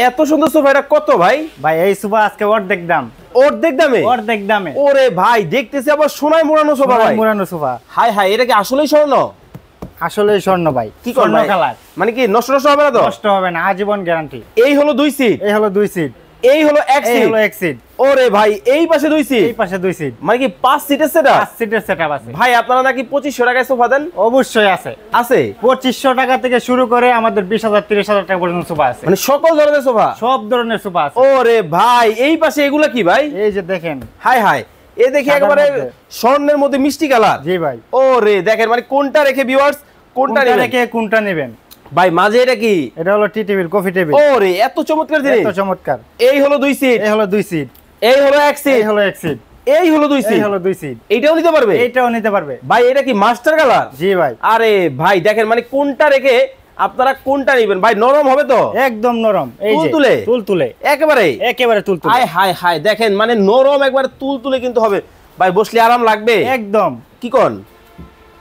এত সুন্দর সোফা, এটা কত ভাই? ভাই এই সোফা আজকে অর্ধেক দাম। অর্ধেক দামে? অর্ধেক দামে। ওরে ভাই দেখতেছি আবার সোনায় মোড়ানো সোফা ভাই। মোড়ানো সোফা। হাই হাই, এটা কি আসলেই স্বর্ণ? আসলেই স্বর্ণ ভাই। কি স্বর্ণ কালার? মানে কি নষ্ট নষ্ট হবে না তো? নষ্ট হবে না, আজীবন গ্যারান্টি। এই হলো 2 সিট, এই হলো 2 সিট, এই হলো 1 সিট, এই হলো 1 সিট। ওরে ভাই এই পাশে 2 সিট, এই পাশে 2 সিট, মানে কি 5 সিটের সেটআপ? 5 সিটের সেটআপ আছে ভাই। আপনারা নাকি 2500 টাকায় সোফা দেন? অবশ্যই আছে। আছে 2500 টাকা থেকে শুরু করে আমাদের 20000 30000 টাকা পর্যন্ত সোফা আছে। মানে সকল ধরনের সোফা? সব ধরনের সোফা আছে। ওরে ভাই এই পাশে এগুলা কি ভাই? এই যে দেখেন, হাই হাই, এই দেখি একেবারে স্বর্ণের মধ্যে মিষ্টি কালার। জি ভাই। ওরে দেখেন, মানে কোনটা রেখে ভিউয়ার্স কোনটা রেখে কোনটা নেবেন ভাই? মাঝে এটা কি? এটা হলো টি টেবিল, কফি টেবিল। ওরে এত চমৎকার জিনিস, এত চমৎকার। এই হলো 2 সিট, এই হলো 2 সিট, এই হলো 1 সিট, এই হলো 1 সিট, এই হলো 2 সিট, এই হলো 2 সিট। এইটাও নিতে পারবে? এইটাও নিতে পারবে ভাই। এটা কি মাস্টার কালার? জি ভাই। আরে ভাই দেখেন, মানে কোনটা রেখে আপনারা কোনটা নেবেন ভাই? নরম হবে তো? একদম নরম। এই যে তুলতুলে, একেবারে একেবারে তুলতুলে। হাই হাই হাই, দেখেন মানে নরম একবারে তুলতুলে কিন্তু হবে ভাই। বসলে আরাম লাগবে একদম। কি কোন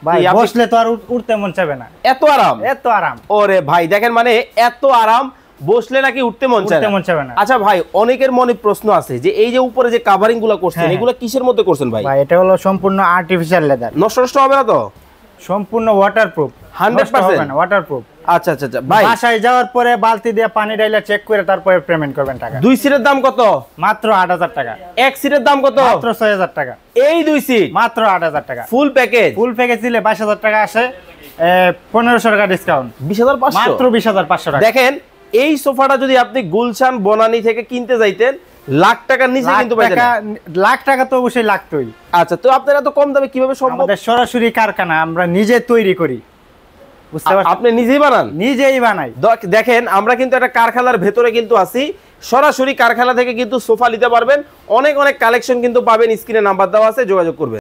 ভাই বসলে তো আর উঠতে মন চাবে না, এত আরাম, এত আরাম। ওরে ভাই দেখেন, মানে এত আরাম, বসলে নাকি উঠতে মন চাবে না। আচ্ছা ভাই, অনেকের মনে প্রশ্ন আছে যে এই যে উপরে যে কাভারিং গুলো করছেন, এগুলো কিসের মধ্যে করছেন ভাই? ভাই এটা হলো সম্পূর্ণ আর্টিফিশিয়াল লেদার। নষ্ট নষ্ট হবে না তো? সম্পূর্ণ ওয়াটারপ্রুফ, 100% ওয়াটারপ্রুফ। আচ্ছা আচ্ছা আচ্ছা ভাই। বাসায় যাওয়ার পরে বালতি দিয়ে পানি ঢাইলা চেক করে তারপরে পেমেন্ট করবেন টাকা। 2 সিটের দাম কত? মাত্র 8000 টাকা। 1 সিটের দাম কত? মাত্র 6000 টাকা। এই 2 সিট মাত্র 8000 টাকা। Full package? ফুল প্যাকেজ দিলে 22000 টাকা আসে, 1500 টাকা ডিসকাউন্ট, 20500, মাত্র 20500 টাকা। দেখেন এই সোফাটা যদি আপনি গুলশান বনানী থেকে কিনতে যাইতেন, লাখ টাকার নিচে কিন্তু পাইতেন না। লাখ টাকা তো অবশ্যই লাগতোই। আচ্ছা, তো আপনারা তো কম দামে কিভাবে সম্ভব? আমাদের সরাসরি কারখানা, আমরা নিজে তৈরি করি। বুঝতে পারছেন? আপনি নিজেই বানান? নিজেই বানাই। দেখেন আমরা কিন্তু একটা কারখানার ভেতরে কিন্তু আছি, সরাসরি কারখানা থেকে কিন্তু সোফা নিতে পারবেন। অনেক অনেক কালেকশন কিন্তু পাবেন, স্ক্রিনে নাম্বার দেওয়া আছে, যোগাযোগ করবেন।